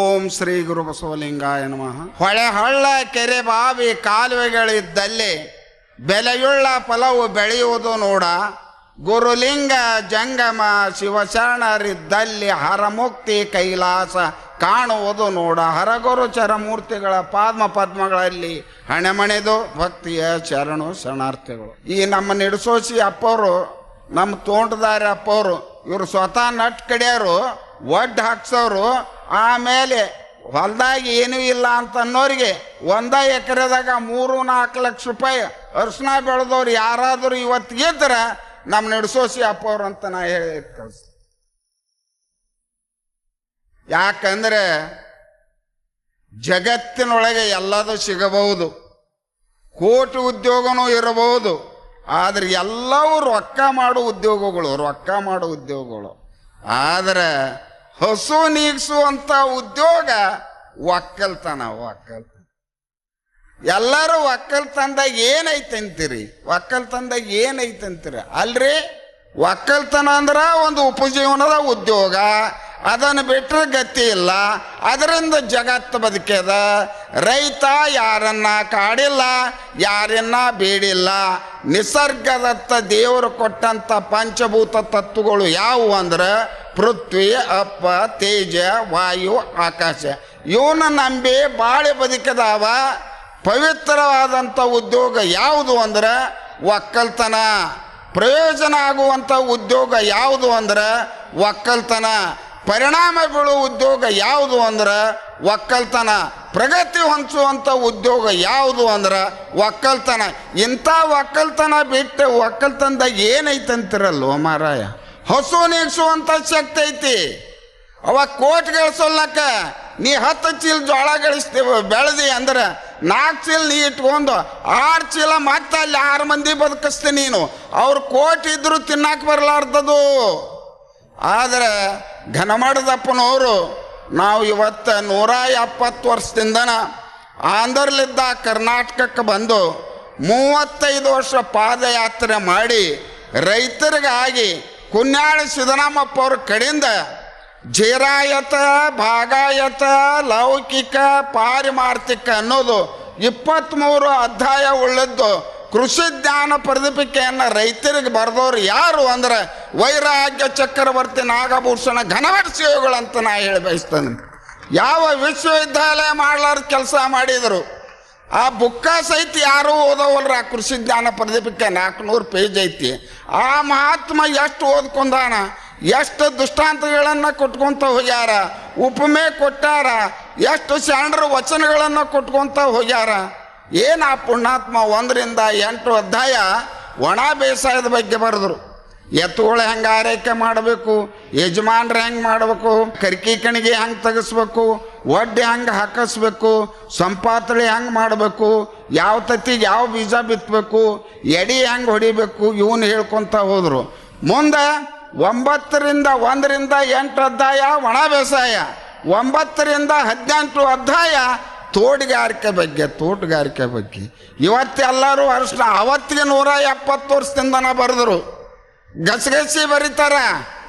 ಓಂ ಶ್ರೀ ಗುರು ಬಸವಲಿಂಗಾಯ ನಮಃ. ಹೊಳೆ ಹಳ್ಳ ಕೆರೆ ಬಾವಿ ಕಾಲುವೆಗಳಿದ್ದಲ್ಲಿ ಬೆಲೆಯುಳ್ಳ ಫಲವು ಬೆಳೆಯುವುದು ನೋಡ. ಗುರುಲಿಂಗ ಜಂಗಮ ಶಿವಶರಣರಿದ್ದಲ್ಲಿ ಹರಮುಕ್ತಿ ಕೈಲಾಸ ಕಾಣುವುದು ನೋಡ. ಹರಗುರು ಚರಮೂರ್ತಿಗಳ ಪದ್ಮಗಳಲ್ಲಿ ಹಣೆಮಣೆದು ಭಕ್ತಿಯ ಶರಣು ಶರಣಾರ್ಥಿಗಳು. ಈ ನಮ್ಮ ನಿಡಸೋಸಿ ಅಪ್ಪವರು, ನಮ್ಮ ತೋಂಟದಾರಿ ಅಪ್ಪವರು, ಇವರು ಸ್ವತಃ ನಟ್ ಕಡಿಯೋರು, ಒಡ್ಡು ಹಾಕ್ಸೋರು. ಆಮೇಲೆ ಹೊಲದಾಗ ಏನೂ ಇಲ್ಲ ಅಂತ ಅನ್ನೋರಿಗೆ 1 ಎಕರೆದಾಗ 3-4 ಲಕ್ಷ ರೂಪಾಯಿ ಅರ್ಶಿನ ಬೆಳೆದವ್ರು ಯಾರಾದರೂ ಇವತ್ತಿಗಿದ್ರೆ ನಮ್ಮ ನಡೆಸೋಸಿ ಅಪ್ಪವ್ರು ಅಂತ ನಾ ಹೇಳಿ ಕಳಿಸ್. ಯಾಕಂದ್ರೆ ಜಗತ್ತಿನೊಳಗೆ ಎಲ್ಲದೂ ಸಿಗಬಹುದು, ಕೋಟಿ ಉದ್ಯೋಗನೂ ಇರಬಹುದು, ಆದರೆ ಎಲ್ಲವೂ ರೊಕ್ಕ ಮಾಡೋ ಉದ್ಯೋಗಗಳು. ಆದರೆ ಹಸು ನೀಗಿಸುವಂಥ ಉದ್ಯೋಗ ಒಕ್ಕಲ್ತನ. ಎಲ್ಲರೂ ಒಕ್ಕಲ್ತನದಾಗ ಏನೈತಂತೀರಿ? ಅಲ್ರಿ, ಒಕ್ಕಲ್ತನ ಅಂದ್ರೆ ಒಂದು ಉಪಜೀವನದ ಉದ್ಯೋಗ. ಅದನ್ನು ಬಿಟ್ಟರೆ ಗತಿ ಇಲ್ಲ. ಅದರಿಂದ ಜಗತ್ತು ಬದುಕ್ಯದ. ರೈತ ಯಾರನ್ನ ಕಾಡಿಲ್ಲ, ಯಾರನ್ನ ಬೇಡಿಲ್ಲ. ನಿಸರ್ಗದತ್ತ ದೇವರು ಕೊಟ್ಟಂಥ ಪಂಚಭೂತ ತತ್ವಗಳು ಯಾವುವು ಅಂದ್ರೆ ಪೃಥ್ವಿ, ಅಪ್ಪ, ತೇಜ, ವಾಯು, ಆಕಾಶ. ಇವನ್ನ ನಂಬಿ ಬಾಳೆ ಬದುಕದಾವ. ಪವಿತ್ರವಾದಂಥ ಉದ್ಯೋಗ ಯಾವುದು ಅಂದ್ರೆ ಒಕ್ಕಲ್ತನ. ಪ್ರಯೋಜನ ಆಗುವಂಥ ಉದ್ಯೋಗ ಯಾವುದು ಅಂದ್ರೆ ಒಕ್ಕಲ್ತನ. ಪರಿಣಾಮ ಬೀಳುವ ಉದ್ಯೋಗ ಯಾವುದು ಅಂದ್ರೆ ಒಕ್ಕಲ್ತನ. ಪ್ರಗತಿ ಹೊಂದುವಂಥ ಉದ್ಯೋಗ ಯಾವುದು ಅಂದ್ರೆ ಒಕ್ಕಲ್ತನ. ಇಂಥ ಒಕ್ಕಲ್ತನ ಬಿಟ್ಟು ಒಕ್ಕಲ್ತನದಾಗ ಏನೈತಂತಿರಲ್ವ ಮಾರಾಯ? ಹಸು ನೀಗಿಸುವಂಥ ಶಕ್ತಿ ಐತಿ. ಅವಾಗ ಕೋಟಿ ಗಳಿಸೋಲ್ಲಕ್ಕ ನೀ 10 ಚೀಲ ಜೋಳ ಗಳಿಸ್ತೀವಿ ಬೆಳೆದಿ ಅಂದ್ರೆ 4 ಚೀಲ ನೀ ಇಟ್ಕೊಂಡು 6 ಚೀಲ ಮತ್ತೆ ಅಲ್ಲಿ 6 ಮಂದಿ ಬದುಕಿಸ್ತೀನಿ ನೀನು. ಅವ್ರು ಕೋಟಿ ಇದ್ರು ತಿನ್ನಕ್ಕೆ ಬರಲಾರ್ದದು. ಆದರೆ ಘನಮಠದಪ್ಪನವರು ನಾವು ಇವತ್ತು 170 ವರ್ಷದಿಂದನ ಆಂಧ್ರಲಿದ್ದ ಕರ್ನಾಟಕಕ್ಕೆ ಬಂದು 35 ವರ್ಷ ಪಾದಯಾತ್ರೆ ಮಾಡಿ ರೈತರಿಗಾಗಿ ಕುನ್ಯಾಳ ಸಿದ್ದರಾಮಪ್ಪವ್ರ ಕಡೆಯಿಂದ ಜೇರಾಯತ, ಭಾಗಾಯತ, ಲೌಕಿಕ, ಪಾರಿಮಾರ್ಥಿಕ ಅನ್ನೋದು 23 ಅಧ್ಯಾಯ ಉಳ್ಳದ್ದು ಕೃಷಿ ಜ್ಞಾನ ಪ್ರದೀಪಿಕೆಯನ್ನು ರೈತರಿಗೆ ಬರೆದವ್ರು ಯಾರು ಅಂದ್ರೆ ವೈರಾಗ್ಯ ಚಕ್ರವರ್ತಿ ನಾಗಭೂಷಣ ಘನಮಠ ಶ್ರೀಗಳಂತ ನಾ ಹೇಳಿ ಬಯಸ್ತೇನೆ. ಯಾವ ವಿಶ್ವವಿದ್ಯಾಲಯ ಮಾಡಲಾರ್ದ ಕೆಲಸ ಮಾಡಿದರು. ಆ ಬುಕ್ಕ ಸಹಿತ ಯಾರೂ ಓದವಲ್ರ. ಆ ಕೃಷಿ ಜ್ಞಾನ ಪ್ರದೀಪಿಕೆ 400 ಪೇಜ್ ಐತಿ. ಆ ಮಹಾತ್ಮ ಎಷ್ಟು ಓದ್ಕೊಂಡಾನ, ಎಷ್ಟು ದೃಷ್ಟಾಂತಗಳನ್ನು ಕೊಟ್ಕೊಂತ ಹೋಗ್ಯಾರ, ಉಪಮೆ ಕೊಟ್ಟಾರ, ಎಷ್ಟು ಶರಣರ ವಚನಗಳನ್ನು ಕೊಟ್ಕೊಂತ ಹೋಗ್ಯಾರ. ಏನು ಆ ಪುಣ್ಯಾತ್ಮ 1ರಿಂದ 8 ಅಧ್ಯಾಯ ಒಣ ಬೇಸಾಯದ ಬಗ್ಗೆ ಬರೆದ್ರು. ಎತ್ತುಗಳು ಹೆಂಗೆ ಆರೈಕೆ ಮಾಡಬೇಕು, ಯಜಮಾನ್ರು ಹೆಂಗೆ ಮಾಡಬೇಕು, ಕರ್ಕಿ ಕಣಿಗೆ ಹೆಂಗೆ ತೆಗೆಸ್ಬೇಕು, ಒಡ್ಡೆ ಹೆಂಗೆ ಹಾಕಿಸ್ಬೇಕು, ಸಂಪಾತಳಿ ಹೆಂಗೆ ಮಾಡಬೇಕು, ಯಾವ ತತ್ತಿಗೆ ಯಾವ ಬೀಜ ಬಿತ್ತಬೇಕು, ಎಡಿ ಹೆಂಗೆ ಹೊಡಿಬೇಕು, ಇವನು ಹೇಳ್ಕೊತ ಹೋದರು. ಮುಂದೆ 1ರಿಂದ 8 ಅಧ್ಯಾಯ ಒಣ ಬೇಸಾಯ, 9ರಿಂದ 18 ಅಧ್ಯಾಯ ತೋಟಗಾರಿಕೆ ಬಗ್ಗೆ. ಇವತ್ತೆಲ್ಲರೂ ಅರ್ಶನ. ಅವತ್ತಿಗೆ 170 ವರ್ಷದಿಂದನ ಬರೆದರು. ಗಸಗಸಿ ಬರೀತಾರ,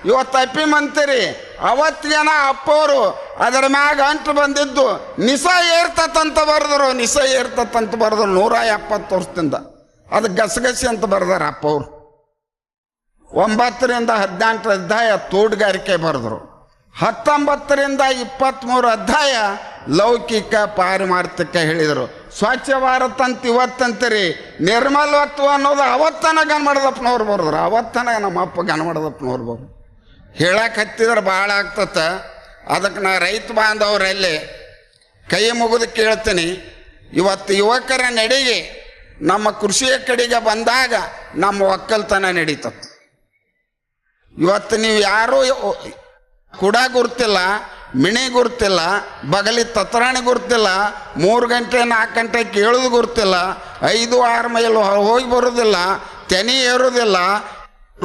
ಇವತ್ತು ಅಪ್ಪಿ ಮಂತೀರಿ. ಅವತ್ತಿಗೆನ ಅಪ್ಪವರು ಅದರ ಮ್ಯಾಗ ಅಂಟು ಬಂದಿದ್ದು ನಿಸ ಏರ್ತತಂತ ಬರೆದರು. 170 ವರ್ಷದಿಂದ ಅದು ಗಸಗಸಿ ಅಂತ ಬರೆದಾರ ಅಪ್ಪವ್ರು. 9ರಿಂದ 18 ಅಧ್ಯಾಯ ತೋಟಗಾರಿಕೆ ಬರೆದರು. 19ರಿಂದ 23 ಅಧ್ಯಾಯ ಲೌಕಿಕ ಪಾರಿಮಾರ್ಥಿಕ ಹೇಳಿದರು. ಸ್ವಚ್ಛ ಭಾರತ ಅಂತ ಇವತ್ತಂತೀರಿ, ನಿರ್ಮಲತ್ವ ಅನ್ನೋದು ಅವತ್ತನ ಗನಮಠದಪ್ಪನವ್ರು ಬರೆದ್ರು. ನಮ್ಮ ಅಪ್ಪ ಗನಮಠದಪ್ಪನವ್ರು ಬರೆದ್ರು. ಹೇಳಕ್ಕೆ ಹತ್ತಿದ್ರೆ ಭಾಳ ಆಗ್ತತ. ಅದಕ್ಕೆ ನಾ ರೈತ ಬಾಂಧವರಲ್ಲಿ ಕೈ ಮುಗಿದು ಕೇಳ್ತೀನಿ, ಇವತ್ತು ಯುವಕರ ನಡಿಗೆ ನಮ್ಮ ಕೃಷಿಯ ಕಡೆಗೆ ಬಂದಾಗ ನಮ್ಮ ಒಕ್ಕಲ್ತನ ನಡೀತದೆ. ಇವತ್ತು ನೀವು ಯಾರೂ ಕುಡ ಗುರ್ತಿಲ್ಲ, ಮಿಣಿ ಗುರ್ತಿಲ್ಲ, ಬಗಲಿ ತತ್ರಾಣಿ ಗುರ್ತಿಲ್ಲ, 3 ಗಂಟೆ 4 ಗಂಟೆ ಕೇಳೋದು ಗುರ್ತಿಲ್ಲ, 5-6 ಮೈಲ್ ಹೋಗಿ ಬರೋದಿಲ್ಲ, ತೆನಿ ಏರೋದಿಲ್ಲ,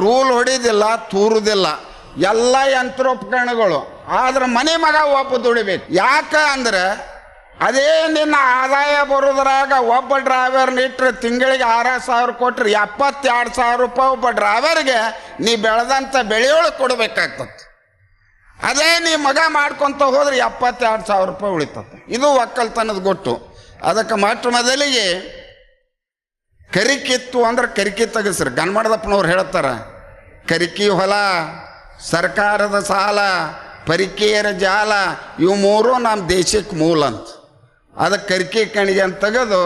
ರೂಲ್ ಹೊಡಿಯೋದಿಲ್ಲ, ತೂರುದಿಲ್ಲ, ಎಲ್ಲ ಯಂತ್ರೋಪಕರಣಗಳು. ಆದ್ರೆ ಮನೆ ಮಗ ಒಬ್ಬ ದುಡಿಬೇಕು. ಯಾಕೆ ಅಂದ್ರೆ ಅದೇ ನಿನ್ನ ಆದಾಯ ಬರೋದ್ರಾಗ ಒಬ್ಬ ಡ್ರೈವರ್ನ ಇಟ್ಟರೆ ತಿಂಗಳಿಗೆ 6,000 ಕೊಟ್ಟರೆ 72,000 ರೂಪಾಯಿ ಒಬ್ಬ ಡ್ರೈವರ್ಗೆ ನೀ ಬೆಳೆದಂಥ ಬೆಳೆಯೊಳಗೆ ಕೊಡಬೇಕಾಗ್ತದೆ. ಅದೇ ನೀ ಮಗ ಮಾಡ್ಕೊತ ಹೋದ್ರೆ 72,000 ರೂಪಾಯಿ ಉಳಿತದೆ. ಇದು ಒಕ್ಕಲ್ತನದ ಗೊಟ್ಟು. ಅದಕ್ಕೆ ಮೊಟ್ಟ ಮೊದಲಿಗೆ ಕರಿಕಿತ್ತು ಅಂದ್ರೆ ಕರಿಕಿ ತೆಗೆಸ್ರಿ. ಗನ್ಮಡದಪ್ಪನವ್ರು ಹೇಳ್ತಾರೆ, ಕರಿಕಿ ಹೊಲ, ಸರ್ಕಾರದ ಸಾಲ, ಪರಿಕೇರ ಜಾಲ, ಇವು ಮೂರು ನಮ್ಮ ದೇಶಕ್ಕೆ ಮೂಲ ಅಂತ. ಅದಕ್ಕೆ ಕರಿಕಿ ಕಣಿಗೆ ಅಂತ ತೆಗೆದು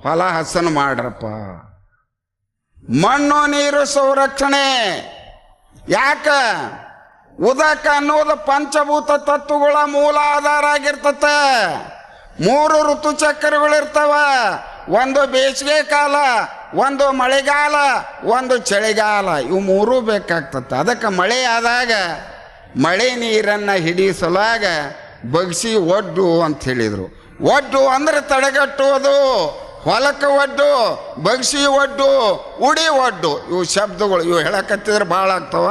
ಹೊಲ ಹಸನು ಮಾಡ್ರಪ್ಪ. ಮಣ್ಣು ನೀರು ಸಂರಕ್ಷಣೆ. ಯಾಕ? ಉದಕ ಅನ್ನೋದು ಪಂಚಭೂತ ತತ್ವಗಳ ಮೂಲ ಆಧಾರ ಆಗಿರ್ತತೆ. 3 ಋತುಚಕ್ರಗಳಿರ್ತಾವ. ಒಂದು ಬೇಸಿಗೆ ಕಾಲ, ಒಂದು ಮಳೆಗಾಲ, ಒಂದು ಚಳಿಗಾಲ. ಇವು ಮೂರೂ ಬೇಕಾಗ್ತದೆ. ಅದಕ್ಕೆ ಮಳೆ ಆದಾಗ ಮಳೆ ನೀರನ್ನು ಹಿಡಿಸಲಾಗ ಬಗ್ಸಿ ಒಡ್ಡು ಅಂತ ಹೇಳಿದರು. ಒಡ್ಡು ಅಂದರೆ ತಡೆಗಟ್ಟುವುದು. ಹೊಲಕ್ಕೆ ಒಡ್ಡು, ಬಗ್ಸಿ ಒಡ್ಡು, ಉಡಿ ಒಡ್ಡು, ಇವು ಶಬ್ದಗಳು. ಇವು ಹೇಳಕತ್ತಿದ್ರೆ ಭಾಳ ಆಗ್ತಾವ.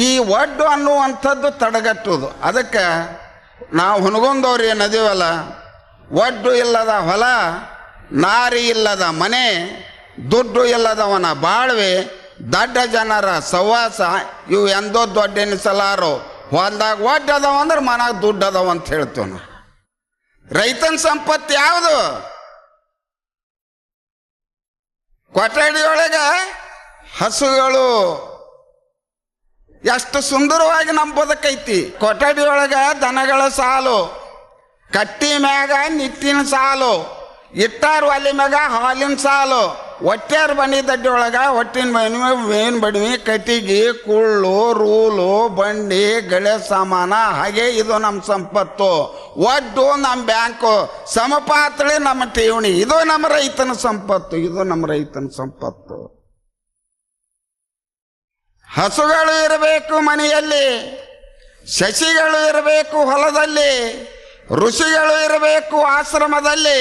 ಈ ಒಡ್ಡು ಅನ್ನುವಂಥದ್ದು ತಡೆಗಟ್ಟುವುದು. ಅದಕ್ಕೆ ನಾವು ಹುನಗುಂದವ್ರು ಏನದೀವಲ್ಲ, ಒಡ್ಡು ಇಲ್ಲದ ಹೊಲ, ನಾರಿ ಇಲ್ಲದ ಮನೆ, ದುಡ್ಡು ಇಲ್ಲದವನ ಬಾಳ್ವೆ, ದಡ್ಡ ಜನರ ಸವಾಸ, ಇವು ಎಂದೋ ದೊಡ್ಡ ಎನಿಸಲಾರು. ಹೊಲ್ದಾಗ ಒಡ್ಡು ಅದಾವ ಅಂದ್ರೆ ಮನಾಗ ದುಡ್ಡು ಅದಾವ ಅಂತ ಹೇಳ್ತೇವೆ ನಾವು. ರೈತನ ಸಂಪತ್ತು ಯಾವುದು? ಕೊಠಡಿಯೊಳಗೆ ಹಸುಗಳು. ಎಷ್ಟು ಸುಂದರವಾಗಿ ನಮ್ಮ ಬದುಕೈತಿ. ಕೊಠಡಿಯೊಳಗೆ ದನಗಳ ಸಾಲು, ಕಟ್ಟಿ ಮ್ಯಾಗ ನಿಟ್ಟಿನ ಸಾಲು, ಇಟ್ಟಾರು ಒಲೆ ಮ್ಯಾಗ ಹಾಲಿನ ಸಾಲು, ಹೊಟ್ಯಾರ ಬಣಿ ದಡ್ಡಿಯೊಳಗೆ ಹೊಟ್ಟಿನ ಮೇನ್ ಬಡ್ಮಿ, ಕಟ್ಟಿಗೆ, ಕುಳ್ಳು, ರೂಲು, ಬಂಡಿ, ಗಳೆ ಸಾಮಾನ. ಹಾಗೆ ಇದು ನಮ್ಮ ಸಂಪತ್ತು. ಒಡ್ಡು ನಮ್ಮ ಬ್ಯಾಂಕು, ಸಮಪಾತ್ರೆ ನಮ್ಮ ಠೇವಣಿ. ಇದು ನಮ್ಮ ರೈತನ ಸಂಪತ್ತು. ಇದು ನಮ್ಮ ರೈತನ ಸಂಪತ್ತು. ಹಸುಗಳು ಇರಬೇಕು ಮನೆಯಲ್ಲಿ, ಶಶಿಗಳು ಇರಬೇಕು ಹೊಲದಲ್ಲಿ, ಋಷಿಗಳು ಇರಬೇಕು ಆಶ್ರಮದಲ್ಲಿ,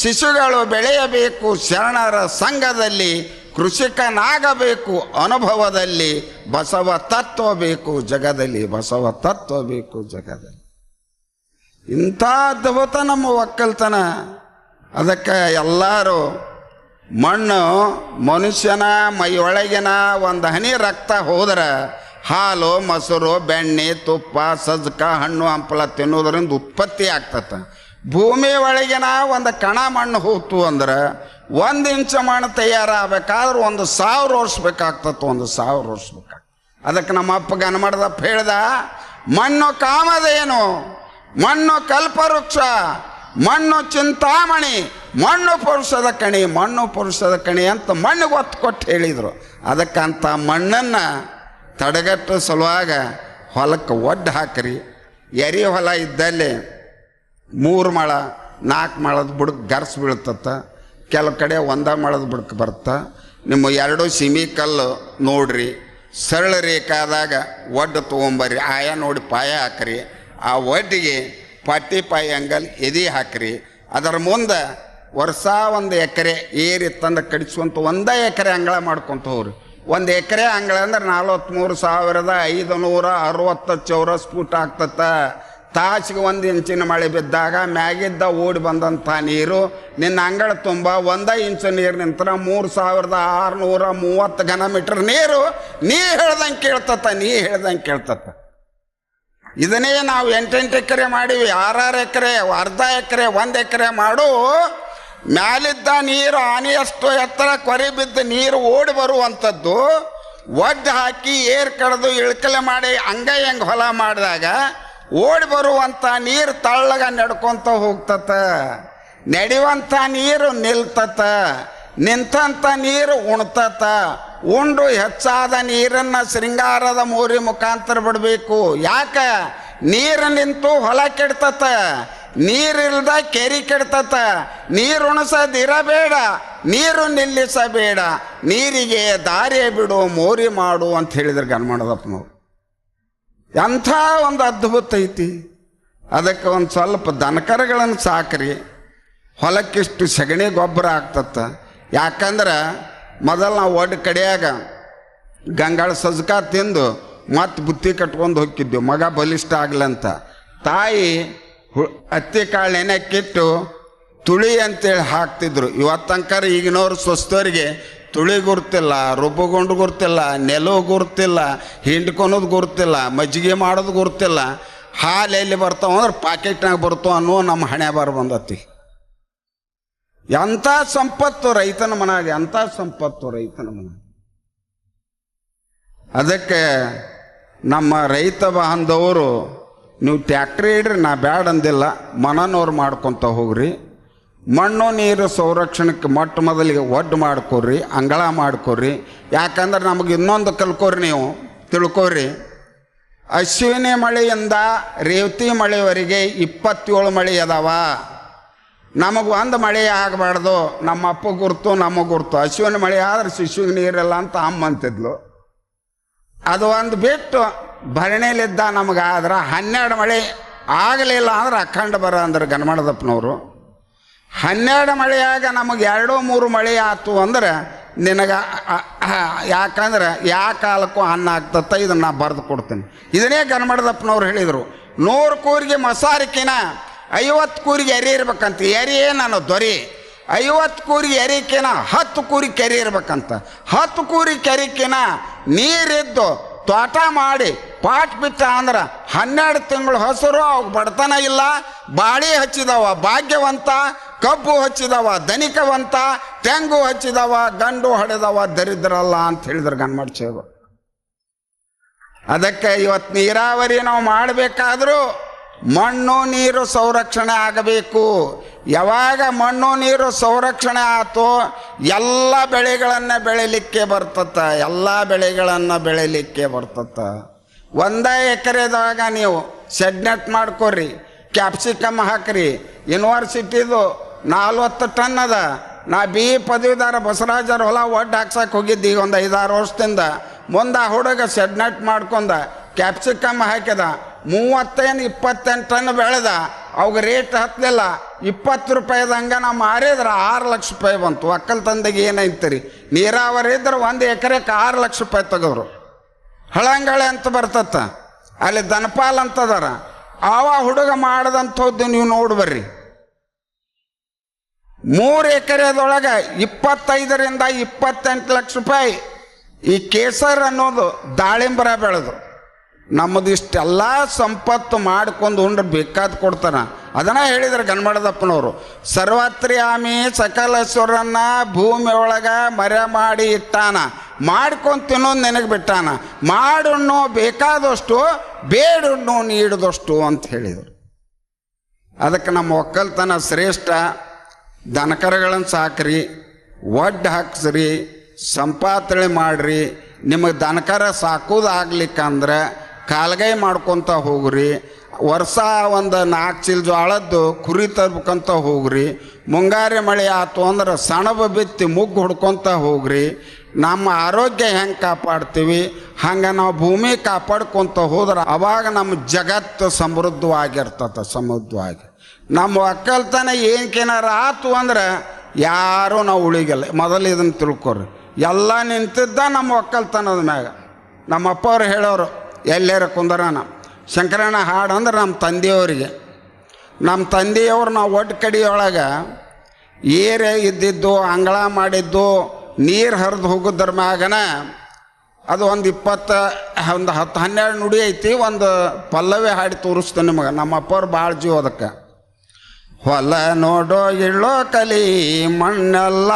ಶಿಶುಗಳು ಬೆಳೆಯಬೇಕು ಶರಣರ ಸಂಘದಲ್ಲಿ, ಕೃಷಿಕನಾಗಬೇಕು ಅನುಭವದಲ್ಲಿ, ಬಸವ ತತ್ವ ಬೇಕು ಜಗದಲ್ಲಿ, ಬಸವ ತತ್ವ ಬೇಕು ಜಗದಲ್ಲಿ. ಇಂಥ ಅದ್ಭುತ ನಮ್ಮ ಒಕ್ಕಲ್ತನ. ಅದಕ್ಕೆ ಎಲ್ಲರೂ ಮಣ್ಣು ಮನುಷ್ಯನ ಮೈಯೊಳಗಿನ ಒಂದು ಹನಿ ರಕ್ತ ಹೋದ್ರೆ ಹಾಲು, ಮೊಸರು, ಬೆಣ್ಣೆ, ತುಪ್ಪ, ಸಜ್ಜಕ, ಹಣ್ಣು ಹಂಪಲ ತಿನ್ನೋದ್ರಿಂದ ಉತ್ಪತ್ತಿ ಆಗ್ತದೆ. ಭೂಮಿ ಒಳಗಿನ ಒಂದು ಕಣ ಮಣ್ಣು ಹೋಗ್ತು ಅಂದ್ರೆ 1 ಇಂಚ್ ಮಣ್ಣು ತಯಾರಾಗಬೇಕಾದ್ರೆ 1,000 ವರ್ಷ ಬೇಕಾಗ್ತದೆ. 1,000 ವರ್ಷ ಬೇಕಾಗ್ತದೆ. ಅದಕ್ಕೆ ನಮ್ಮ ಅಪ್ಪ ಗನಮಡದಪ್ಪ ಹೇಳ್ದ, ಮಣ್ಣು ಕಾಮಧೇನು, ಮಣ್ಣು ಕಲ್ಪವೃಕ್ಷ, ಮಣ್ಣು ಚಿಂತಾಮಣಿ, ಮಣ್ಣು ಪುರುಷದ ಕಣಿ, ಮಣ್ಣು ಪುರುಷದ ಕಣಿ ಅಂತ ಮಣ್ಣಿಗೆ ಒತ್ತು ಕೊಟ್ಟು ಹೇಳಿದರು. ಅದಕ್ಕಂಥ ಮಣ್ಣನ್ನು ತಡೆಗಟ್ಟೋ ಸಲುವಾಗ ಹೊಲಕ್ಕೆ ಒಡ್ಡು ಹಾಕ್ರಿ. ಎರಿ ಹೊಲ ಇದ್ದಲ್ಲಿ 3 ಮೊಳ 4 ಮೊಳದ ಬುಡಕ್ಕೆ ಗರ್ಸ್ ಬೀಳ್ತತ್ತ. ಕೆಲವು ಕಡೆ 1 ಮೊಳದ ಬುಡಕ್ಕೆ ಬರುತ್ತೆ. ನಿಮ್ಮ 2 ಸಿಮಿ ಕಲ್ಲು ನೋಡ್ರಿ, ಸರಳ ರೇಖಾದಾಗ ಒಡ್ಡು ತೊಗೊಂಬರ್ರಿ. ಆಯ ನೋಡಿ ಪಾಯ ಹಾಕ್ರಿ. ಆ ಒಡ್ಡಿಗೆ ಪಟ್ಟಿ ಪಾಯಿ ಅಂಗಲ್ ಎದೆ ಹಾಕ್ರಿ. ಅದರ ಮುಂದೆ ವರ್ಷ 1 ಎಕರೆ ಏರಿ ತಂದು ಕಡಿಸುವಂಥ 1 ಎಕರೆ ಅಂಗಳ ಮಾಡ್ಕೊತ ಹೋಗ್ರಿ. 1 ಎಕರೆ ಅಂಗಳ ಅಂದ್ರೆ 43,560 ಚೌರಸ್ ಫೂಟ್ ಆಗ್ತತ್ತ. ತಾಸಿಗೆ 1 ಇಂಚಿನ ಮಳೆ ಬಿದ್ದಾಗ ಮ್ಯಾಗಿದ್ದ ಓಡಿ ಬಂದಂಥ ನೀರು ನಿನ್ನ ಅಂಗಳ ತುಂಬ 1 ಇಂಚು ನೀರು ನಿಂತರ 3,630 ಘನ ಮೀಟರ್ ನೀರು ನೀ ಹೇಳ್ದಂಗೆ ಕೇಳ್ತತ್ತ. ನೀ ಹೇಳ್ದಂಗೆ ಕೇಳ್ತತ್ತ. ಇದನ್ನೇ ನಾವು 8 ಎಕರೆ ಮಾಡೀವಿ, 6 ಎಕರೆ, ಅರ್ಧ ಎಕರೆ, 1 ಎಕರೆ ಮಾಡು. ಮ್ಯಾಲಿದ್ದ ನೀರು ಆನೆಯಷ್ಟು ಎತ್ತರ ಕೊರೆ ಬಿದ್ದು ನೀರು ಓಡಿ ಬರುವಂಥದ್ದು ಒಡ್ಡು ಹಾಕಿ ಏರ್ ಕಡ್ದು ಇಳ್ಕಲೆ ಮಾಡಿ ಹಂಗೆ ಹೊಲ ಮಾಡಿದಾಗ ಓಡಿ ಬರುವಂಥ ನೀರು ತಳ್ಳಗ ನಡ್ಕೊತ ಹೋಗ್ತತ. ನಡೆಯುವಂಥ ನೀರು ನಿಲ್ತತ, ನಿಂತಂಥ ನೀರು ಉಣ್ತತ. ಉಂಡು ಹೆಚ್ಚಾದ ನೀರನ್ನು ಶೃಂಗಾರದ ಮೋರಿ ಮುಖಾಂತರ ಬಿಡಬೇಕು. ಯಾಕೆ? ನೀರು ನಿಂತು ಹೊಲ ಕೆಡ್ತತ, ನೀರಿಲ್ದ ಕೆರೆ ಕೆಡ್ತತ. ನೀರು ಉಣಿಸದಿರಬೇಡ, ನೀರು ನಿಲ್ಲಿಸಬೇಡ, ನೀರಿಗೆ ದಾರಿ ಬಿಡು, ಮೋರಿ ಮಾಡು ಅಂತ ಹೇಳಿದ್ರು ಗನ್ಮಡದಪ್ಪನವ್ರು. ಎಂಥ ಒಂದು ಅದ್ಭುತ ಐತಿ. ಅದಕ್ಕೆ ಒಂದು ಸ್ವಲ್ಪ ದನಕರಗಳನ್ನು ಸಾಕ್ರಿ. ಹೊಲಕ್ಕಿಷ್ಟು ಸಗಣಿ ಗೊಬ್ಬರ ಆಗ್ತತ್ತ. ಯಾಕಂದ್ರೆ ಮೊದಲು ನಾವು ಒಡ್ಡು ಕಡೆಯಾಗ ಗಂಗಾಳ ಸಜ್ಕ ತಿಂದು ಮತ್ತೆ ಬುತ್ತಿ ಕಟ್ಕೊಂಡು ಹೋಗಿದ್ದೆವು ಮಗ ಬಲಿಷ್ಠ ಆಗ್ಲಂತ. ತಾಯಿ ಹತ್ತಿ ಕಾಳು ನೆನೆಕ್ಕಿಟ್ಟು ತುಳಿ ಅಂತೇಳಿ ಹಾಕ್ತಿದ್ರು. ಇವತ್ತಂಕರ ಈಗಿನವ್ರು ಸ್ವಸ್ಥರಿಗೆ ತುಳಿ ಗುರ್ತಿಲ್ಲ, ರುಬ್ಬಗೊಂಡು ಗುರ್ತಿಲ್ಲ, ನೆಲವು ಗುರ್ತಿಲ್ಲ, ಹಿಂಡ್ಕೊಳೋದು ಗುರ್ತಿಲ್ಲ, ಮಜ್ಜಿಗೆ ಮಾಡೋದು ಗುರ್ತಿಲ್ಲ. ಹಾಲು ಎಲ್ಲಿ ಬರ್ತಾವ ಅಂದ್ರೆ ಪಾಕೆಟ್ನಾಗ ಬರ್ತಾವ ಅನ್ನೋ ನಮ್ಮ ಹಣೆ ಬಾರ ಬಂದತಿ. ಎಂಥ ಸಂಪತ್ತು ರೈತನ ಮನಾಗ, ಎಂಥ ಸಂಪತ್ತು ರೈತನ ಮನಾಗ. ಅದಕ್ಕೆ ನಮ್ಮ ರೈತ ಬಾಂಧವರು ನೀವು ಟ್ಯಾಕ್ಟ್ರಿ ಇಡ್ರಿ, ನಾ ಬ್ಯಾಡ ಅಂದಿಲ್ಲ, ಮನನವ್ರು ಮಾಡ್ಕೊತ ಹೋಗ್ರಿ. ಮಣ್ಣು ನೀರು ಸಂರಕ್ಷಣೆಗೆ ಮೊಟ್ಟ ಮೊದಲಿಗೆ ಒಡ್ಡು ಮಾಡ್ಕೊರಿ, ಅಂಗಳ ಮಾಡ್ಕೊರಿ. ಯಾಕಂದ್ರೆ ನಮಗೆ ಇನ್ನೊಂದು ಕಲ್ಕೋರಿ, ನೀವು ತಿಳ್ಕೊರಿ. ಅಶ್ವಿನಿ ಮಳೆಯಿಂದ ರೇವತಿ ಮಳೆವರೆಗೆ 27 ಮಳೆ ಅದಾವ. ನಮಗೆ ಒಂದು ಮಳೆ ಆಗಬಾರ್ದು, ನಮ್ಮ ಅಪ್ಪ ಗುರ್ತು ನಮಗೆ ಗುರ್ತು. ಅಶ್ವಿನಿ ಮಳೆ ಆದ್ರೆ ಶಿಶುವಿಗೆ ನೀರಿಲ್ಲ ಅಂತ ಅಮ್ಮ ಅಂತಿದ್ಲು. ಅದು ಒಂದು ಬಿಟ್ಟು ಭರಣಿಲಿದ್ದ ನಮಗಾದ್ರೆ 12 ಮಳೆ ಆಗಲಿಲ್ಲ ಅಂದ್ರೆ ಅಖಂಡ ಬರ ಅಂದ್ರೆ ಗನಮಡದಪ್ಪನವರು. 12 ಮಳೆಯಾಗ ನಮಗೆ 2-3 ಮಳೆ ಆಯ್ತು ಅಂದ್ರೆ ನಿನಗೆ, ಯಾಕಂದ್ರೆ ಯಾವ ಕಾಲಕ್ಕೂ ಅನ್ನ ಆಗ್ತತ್ತ, ಇದನ್ನು ನಾ ಬರೆದು ಕೊಡ್ತೀನಿ. ಇದನ್ನೇ ಗನಮಡದಪ್ಪನವ್ರು ಹೇಳಿದರು. 100 ಕೂರಿಗೆ ಮಸಾರಿಕಿನ 50 ಕೂರಿಗೆ ಎರೆ ಇರ್ಬೇಕಂತ. ಎರೆ ನಾನು ದೊರೆ. 50 ಕೂರಿಗೆ ಎರಿಕಿನ 10 ಕೂರಿ ಕೆರೆ ಇರ್ಬೇಕಂತ. 10 ಕೂರಿ ಕೆರಿಕಿನ ನೀರಿದ್ದು ತೋಟ ಮಾಡಿ ಪಾಟ್ ಬಿಟ್ಟ ಅಂದ್ರೆ 12 ತಿಂಗಳು ಹಸಿರು, ಅವು ಬಡತನ ಇಲ್ಲ. ಬಾಳಿ ಹಚ್ಚಿದವ ಭಾಗ್ಯವಂತ, ಕಬ್ಬು ಹಚ್ಚಿದವ ಧನಿಕವಂತ, ತೆಂಗು ಹಚ್ಚಿದವ ಗಂಡು ಹೊಡೆದವ ದರಿದ್ರಲ್ಲ ಅಂತ ಹೇಳಿದ್ರು ಗನ್ಮಡ್ಸೇವರು. ಅದಕ್ಕೆ ಇವತ್ತು ನೀರಾವರಿ ನಾವು ಮಾಡಬೇಕಾದ್ರೂ ಮಣ್ಣು ನೀರು ಸಂರಕ್ಷಣೆ ಆಗಬೇಕು. ಯಾವಾಗ ಮಣ್ಣು ನೀರು ಸಂರಕ್ಷಣೆ ಆಯ್ತು ಎಲ್ಲ ಬೆಳೆಗಳನ್ನು ಬೆಳಿಲಿಕ್ಕೆ ಬರ್ತತ್ತ, ಎಲ್ಲ ಬೆಳೆಗಳನ್ನು ಬೆಳಿಲಿಕ್ಕೆ ಬರ್ತತ್ತ. 1 ಎಕರೆದಾಗ ನೀವು ಶೆಡ್ನೆಟ್ ಮಾಡ್ಕೊರಿ, ಕ್ಯಾಪ್ಸಿಕಮ್ ಹಾಕ್ರಿ. ಯೂನಿವರ್ಸಿಟಿದು 40 ಟನ್ ಅದ. ನಾ BE ಪದವೀಧರ ಬಸವರಾಜರ ಹೊಲ ಒಡ್ಡು ಹಾಕ್ಸಕ್ಕೆ ಹೋಗಿದ್ದೆ ಈಗ ಒಂದು 5-6 ವರ್ಷದಿಂದ. ಮುಂದೆ ಆ ಹುಡುಗ ಶೆಡ್ನೆಟ್ ಮಾಡ್ಕೊಂಡ ಕ್ಯಾಪ್ಸಿಕಮ್ ಹಾಕಿದ. 35-28 ಟನ್ ಬೆಳೆದ. ಅವಾಗ ರೇಟ್ ಹತ್ತಲಿಲ್ಲ. 20 ರೂಪಾಯಿದಂಗೆ ನಾವು ಮಾರಿದ್ರೆ 6 ಲಕ್ಷ ರೂಪಾಯಿ ಬಂತು. ಒಕ್ಕಲ್ತನದಾಗ ಏನೈತ್ರಿ, ನೀರಾವರಿ ಇದ್ರೆ 1 ಎಕರೆಗೆ 6 ಲಕ್ಷ ರೂಪಾಯಿ ತೆಗೆದ್ರು. ಹಳಂಗಳೆ ಅಂತ ಬರ್ತತ್ತ, ಅಲ್ಲಿ ದನಪಾಲ್ ಅಂತದಾರ. ಆವ ಹುಡುಗ ಮಾಡದಂಥದ್ದು ನೀವು ನೋಡಿ ಬರ್ರಿ. 3 ಎಕರೆದೊಳಗೆ 25ರಿಂದ 28 ಲಕ್ಷ ರೂಪಾಯಿ ಈ ಕೇಸರ್ ಅನ್ನೋದು ದಾಳಿಂಬರ ಬೆಳೆದು. ನಮ್ಮದು ಇಷ್ಟೆಲ್ಲ ಸಂಪತ್ತು ಮಾಡ್ಕೊಂಡು ಉಂಡ್ರೆ ಬೇಕಾದ ಕೊಡ್ತಾನ. ಅದನ್ನ ಹೇಳಿದ್ರು ಗನ್ಮಡದಪ್ಪನವರು. ಸರ್ವತ್ರ್ಯಾಮಿ ಸಕಲೇಶ್ವರನ್ನ ಭೂಮಿ ಒಳಗೆ ಮರೆ ಮಾಡಿ ಇಟ್ಟಾನ, ಮಾಡ್ಕೊಂಡು ತಿನ್ನೋದು ನೆನಗೆ ಬಿಟ್ಟಾನ. ಮಾಡುಣ್ಣು ಬೇಕಾದಷ್ಟು, ಬೇಡುಣ್ಣು ನೀಡಿದಷ್ಟು ಅಂತ ಹೇಳಿದರು. ಅದಕ್ಕೆ ನಮ್ಮ ಒಕ್ಕಲ್ತನ ಶ್ರೇಷ್ಠ. ದನಕರಗಳನ್ನು ಸಾಕ್ರಿ, ಒಡ್ಡು ಹಾಕ್ಸ್ರಿ, ಸಂಪಾದನೆ ಮಾಡಿರಿ. ನಿಮಗೆ ದನಕರ ಸಾಕೋದಾಗ್ಲಿಕ್ಕಂದ್ರೆ ಕಾಲ್ಗೈ ಮಾಡ್ಕೊತ ಹೋಗ್ರಿ. ವರ್ಷ ಒಂದು 4 ಚೀಲ ಜೋಳದ್ದು ಕುರಿ ತರ್ಬೇಕಂತ ಹೋಗ್ರಿ. ಮುಂಗಾರಿ ಮಳೆ ಆಯ್ತು ಅಂದ್ರೆ ಸಣಬ ಬಿತ್ತಿ ಮುಗ್ಗು ಹೊಡ್ಕೊತ ಹೋಗ್ರಿ. ನಮ್ಮ ಆರೋಗ್ಯ ಹೆಂಗೆ ಕಾಪಾಡ್ತೀವಿ ಹಂಗೆ ನಾವು ಭೂಮಿ ಕಾಪಾಡ್ಕೊತ ಹೋದ್ರೆ ಅವಾಗ ನಮ್ಮ ಜಗತ್ತು ಸಮೃದ್ಧವಾಗಿರ್ತದೆ. ಸಮೃದ್ಧವಾಗಿ ನಮ್ಮ ಒಕ್ಕಲ್ತನ ಏನಕ್ಕೇನಾರ ಆತು ಅಂದ್ರೆ ಯಾರೂ ನಾವು ಉಳಿಗಲ್ಲ. ಮೊದಲು ಇದನ್ನು ತಿಳ್ಕೊರಿ. ಎಲ್ಲ ನಿಂತಿದ್ದ ನಮ್ಮ ಒಕ್ಕಲ್ತನದ ಮ್ಯಾಗ. ನಮ್ಮ ಅಪ್ಪವ್ರು ಹೇಳೋರು, ಎಲ್ಲಾರ ಕುಂದರಾನ ಶಂಕರಣ್ಣ ಹಾಡು ಅಂದ್ರೆ ನಮ್ಮ ತಂದೆಯವರಿಗೆ. ನಮ್ಮ ತಂದೆಯವ್ರು ನಾವು ಒಟ್ಟು ಕಡಿಯೊಳಗೆ ಏರೆ ಇದ್ದಿದ್ದು, ಅಂಗಳ ಮಾಡಿದ್ದು, ನೀರು ಹರಿದು ಹೋಗೋದ್ರ ಮ್ಯಾಗನ ಅದು ಒಂದು 10-12 ನುಡಿ ಐತಿ. ಒಂದು ಪಲ್ಲವಿ ಹಾಡಿ ತೋರಿಸ್ತೇನೆ ನಿಮಗೆ. ನಮ್ಮ ಅಪ್ಪವ್ರು ಭಾಳ ಜೀವ ಅದಕ್ಕೆ. ಹೊಲ ನೋಡೋ ಇಳ್ಳೋ ಕಲಿ ಮಣ್ಣೆಲ್ಲ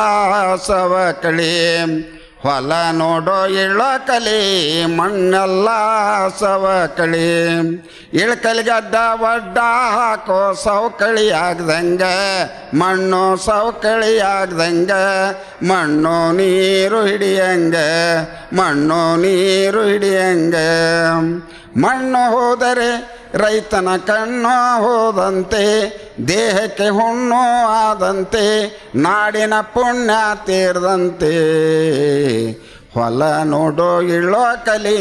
ಸವಕಳಿ, ಹೊಲ ನೋಡೋ ಇಳ್ಳೋ ಕಲಿ ಮಣ್ಣೆಲ್ಲ ಸವಕಳಿ, ಇಳ್ಕಲಿಗಡ್ಡ ಒಡ್ಡ ಹಾಕೋ ಸವಕಳಿ ಆಗ್ದಂಗೆ, ಮಣ್ಣು ಸವಕಳಿ ಆಗ್ದಂಗೆ, ಮಣ್ಣು ನೀರು ಹಿಡಿಯಂಗೆ, ಮಣ್ಣು ನೀರು ಹಿಡಿಯಂಗೆ. ಮಣ್ಣು ಹೋದರೆ ರೈತನ ಕಣ್ಣು ಹೋದಂತೆ, ದೇಹಕ್ಕೆ ಹುಣ್ಣು ಆದಂತೆ, ನಾಡಿನ ಪುಣ್ಯ ತೀರ್ದಂತೆ. ಹೊಲ ನೋಡೋ ಇಳ್ಳೋ ಕಲಿ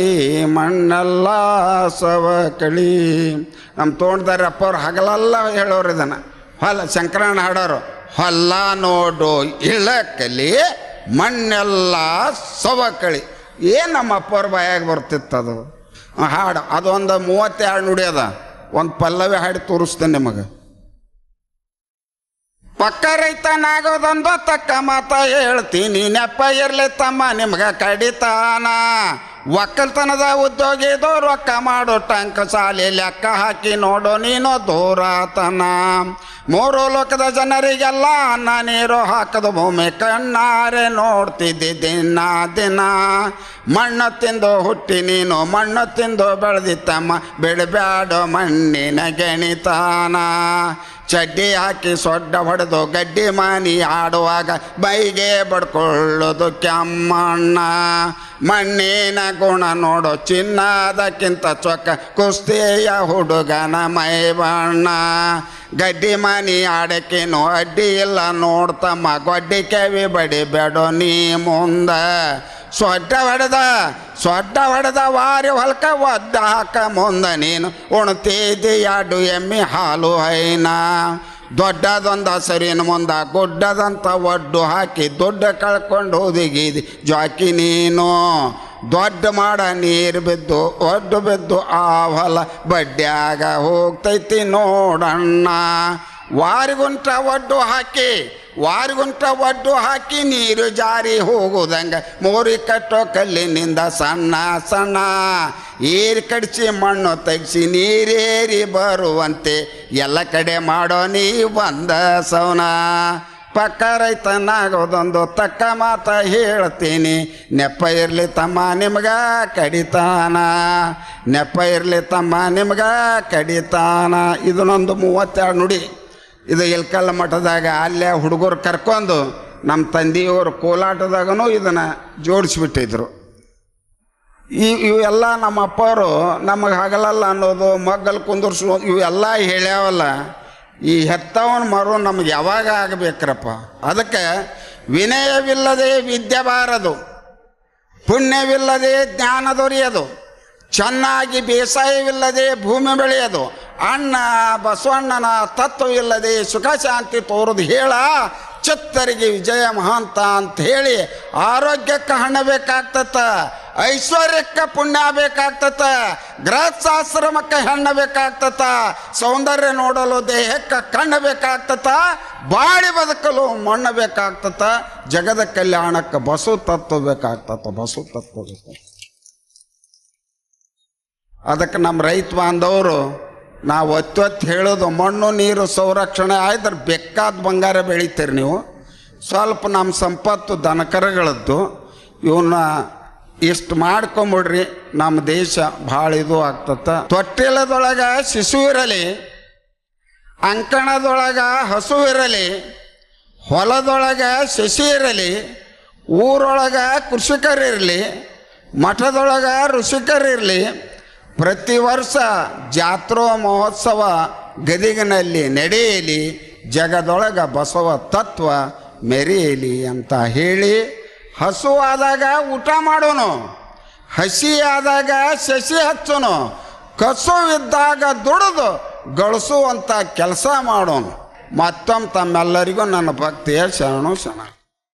ಮಣ್ಣೆಲ್ಲ ಸವಕಳಿ. ನಮ್ಮ ತೋಟದಾರ ಅಪ್ಪವ್ರು ಹಗಲೆಲ್ಲ ಹೇಳೋರು ಇದನ್ನು. ಹೊಲ ಶಂಕರಣ್ಣ ಹಾಡೋರು, ಹೊಲ ನೋಡೋ ಇಳ್ಳ ಕಲಿ ಮಣ್ಣೆಲ್ಲ ಸವಕಳಿ. ಏನು ನಮ್ಮ ಅಪ್ಪವ್ರ ಬಾಯಾಗ ಬರ್ತಿತ್ತದು ಹಾಡು. ಅದೊಂದು 32 ನುಡಿ ಅದ. ಒಂದು ಪಲ್ಲವಿ ಹಾಡಿ ತೋರಿಸ್ತೇನೆ ನಿಮಗೆ. ಪಕ್ಕ ರೈತನಾಗೋದೊಂದು ತಕ್ಕ ಮಾತ ಹೇಳ್ತೀನಿ, ನೆಪ ಇರ್ಲಿ ತಮ್ಮ ನಿಮ್ಗೆ ಕಡಿತಾನ. ಒಕ್ಕಲ್ತನದ ಉದ್ಯೋಗಿದು ರೊಕ್ಕ ಮಾಡೋ ಟಂಕ ಸಾಲಿ ಲೆಕ್ಕ ಹಾಕಿ ನೋಡು ನೀನು ದೂರತನ. ಮೂರು ಲೋಕದ ಜನರಿಗೆಲ್ಲ ಅನ್ನ ನೀರು ಹಾಕದು ಭೂಮಿ ಕಣ್ಣಾರೆ ನೋಡ್ತಿದ್ದಿ ದಿನ ದಿನ. ಮಣ್ಣು ತಿಂದು ಹುಟ್ಟಿ ನೀನು ಮಣ್ಣು ತಿಂದು ಬೆಳೆದಿತ್ತಮ್ಮ, ಬೆಳಬ್ಯಾಡೋ ಮಣ್ಣಿನ ಗಣಿತಾನ. ಚಡ್ಡಿ ಹಾಕಿ ಸೊಡ್ಡ ಹೊಡೆದು ಗಡ್ಡಿ ಮಾನಿ ಆಡುವಾಗ ಬೈಗೆ ಬಡ್ಕೊಳ್ಳೋದು ಕೆಮ್ಮಣ್ಣ. ಮಣ್ಣಿನ ಗುಣ ನೋಡು ಚಿನ್ನದಕ್ಕಿಂತ ಚೊಕ್ಕ ಕುಸ್ತಿಯ ಹುಡುಗನ ಮೈ ಬಣ್ಣ. ಗಡ್ಡಿ ಮಾನಿ ಆಡಕ್ಕೇನು ಅಡ್ಡಿ ಇಲ್ಲ ನೋಡ್ತಮ್ಮ, ಗೊಡ್ಡಿ ಕೆವಿ ಬಡಿಬೇಡೋ ನೀ ಮುಂದ. ಸೊಡ್ಡ ಹೊಡೆದ ವಾರಿ ಹೊಲ್ಕ ಒದ್ದ ಹಾಕ ಮುಂದ ನೀನು ಉಣ್ತಿದ್ದಿ ಎರಡು ಎಮ್ಮೆ ಹಾಲು ಹೈನ. ದೊಡ್ಡದೊಂದು ಹಸರಿನ ಮುಂದ ಗುಡ್ಡದಂತ ಒಡ್ಡು ಹಾಕಿ ದುಡ್ಡು ಕಳ್ಕೊಂಡು ಹೋದಿಗಿದಿ ಜಾಕಿ ನೀನು. ದೊಡ್ಡ ಮಾಡ ನೀರು ಬಿದ್ದು ಒಡ್ಡು ಬಿದ್ದು ಆ ಹೊಲ ಬಡ್ಡ್ಯಾಗ ಹೋಗ್ತೈತಿ ನೋಡಣ್ಣ. ವಾರಿಗುಂಟ ಒಡ್ಡು ಹಾಕಿ ನೀರು ಜಾರಿ ಹೋಗುದಂಗ ಮೋರಿ ಕಟ್ಟೋ ಕಲ್ಲಿನಿಂದ ಸಣ್ಣ ಸಣ್ಣ ಏರಿ ಕಡಿಸಿ ಮಣ್ಣು ತೆಗಿಸಿ ನೀರೇರಿ ಬರುವಂತೆ ಎಲ್ಲ ಕಡೆ ಮಾಡೋ ನೀ ಬಂದ ಸೌನ. ಪಕ್ಕ ರೈತನಾಗೋದೊಂದು ತಕ್ಕ ಮಾತ ಹೇಳ್ತೀನಿ, ನೆಪ ಇರಲಿ ತಮ್ಮ ನಿಮ್ಗ ಕಡಿತಾನ. ನೆಪ ಇರಲಿ ತಮ್ಮ ನಿಮ್ಗ ಕಡಿತಾನ. ಇದನ್ನೊಂದು 32 ನುಡಿ. ಇದು ಇಲ್ಕಲ್ಲ ಮಠದಾಗ ಅಲ್ಲೇ ಹುಡುಗರು ಕರ್ಕೊಂಡು ನಮ್ಮ ತಂದೆಯವರು ಕೋಲಾಟದಾಗೂ ಇದನ್ನು ಜೋಡಿಸ್ಬಿಟ್ಟಿದ್ರು. ಇವೆಲ್ಲ ನಮ್ಮ ಅಪ್ಪವರು ನಮಗೆ ಹಗಲಲ್ಲ ಅನ್ನೋದು, ಮಗ್ಗಲ್ ಕುಂದರ್ಸೋದು ಇವೆಲ್ಲ ಹೇಳ್ಯಾವಲ್ಲ. ಈ ಹೆತ್ತವನ ಮರು ನಮಗೆ ಯಾವಾಗ ಆಗಬೇಕ್ರಪ್ಪ? ಅದಕ್ಕೆ ವಿನಯವಿಲ್ಲದೆ ವಿದ್ಯೆ ಬಾರದು, ಪುಣ್ಯವಿಲ್ಲದೆ ಜ್ಞಾನ ದೊರೆಯದು, ಚೆನ್ನಾಗಿ ಬೇಸಾಯವಿಲ್ಲದೆ ಭೂಮಿ ಬೆಳೆಯದು, ಅಣ್ಣ ಬಸವಣ್ಣನ ತತ್ವವಿಲ್ಲದೆ ಸುಖ ಶಾಂತಿ ತೋರುದು ಹೇಳ ಚಿತ್ತರಿಗೆ ವಿಜಯ ಮಹಾಂತ ಅಂತ ಹೇಳಿ. ಆರೋಗ್ಯಕ್ಕೆ ಹಣ ಬೇಕಾಗ್ತತ, ಐಶ್ವರ್ಯಕ್ಕೆ ಪುಣ್ಯ ಬೇಕಾಗ್ತತ, ಗೃಹಸ್ಥಾಶ್ರಮಕ್ಕೆ ಹೆಣ್ಣು ಬೇಕಾಗ್ತತ, ಸೌಂದರ್ಯ ನೋಡಲು ದೇಹಕ್ಕೆ ಕಣ್ಣು ಬೇಕಾಗ್ತತ, ಬಾಳಿ ಬದುಕಲು ಮಣ್ಣು ಬೇಕಾಗ್ತತ, ಜಗದ ಕಲ್ಯಾಣಕ್ಕೆ ಬಸವ ತತ್ವ ಬೇಕಾಗ್ತತ, ಬಸವ ತತ್ವ ಬೇಕು. ಅದಕ್ಕೆ ನಮ್ಮ ರೈತ ಬಾಂಧವರು ನಾವು ಒತ್ತೊತ್ತು ಹೇಳೋದು, ಮಣ್ಣು ನೀರು ಸಂರಕ್ಷಣೆ ಆಯ್ದ್ರೆ ಬೇಕಾದ ಬಂಗಾರ ಬೆಳಿತೀರಿ ನೀವು. ಸ್ವಲ್ಪ ನಮ್ಮ ಸಂಪತ್ತು ದನಕರಗಳದ್ದು ಇವನ್ನ ಇಷ್ಟು ಮಾಡ್ಕೊಂಬಿಡ್ರಿ, ನಮ್ಮ ದೇಶ ಭಾಳ ಇದು ಆಗ್ತತ. ತೊಟ್ಟಿಲದೊಳಗೆ ಶಿಶು ಇರಲಿ, ಅಂಕಣದೊಳಗೆ ಹಸು ಇರಲಿ, ಹೊಲದೊಳಗೆ ಸಸಿ ಇರಲಿ, ಊರೊಳಗೆ ಕೃಷಿಕರಿರಲಿ, ಮಠದೊಳಗೆ ಋಷಿಕರಿರಲಿ, ಪ್ರತಿ ವರ್ಷ ಜಾತ್ರೋ ಮಹೋತ್ಸವ ಗದಿಗಿನಲ್ಲಿ ನಡೆಯಲಿ, ಜಗದೊಳಗೆ ಬಸವ ತತ್ವ ಮೆರೆಯಲಿ ಅಂತ ಹೇಳಿ, ಹಸುವಾದಾಗ ಊಟ ಮಾಡೋನು, ಹಸಿ ಆದಾಗ ಸಸಿ ಹಚ್ಚೋನು, ಕಸುವಿದ್ದಾಗ ದುಡಿದು ಗಳಿಸುವಂಥ ಕೆಲಸ ಮಾಡೋನು. ಮತ್ತೊಮ್ಮೆ ತಮ್ಮೆಲ್ಲರಿಗೂ ನನ್ನ ಭಕ್ತಿಯ ಶರಣು ಶರಣ.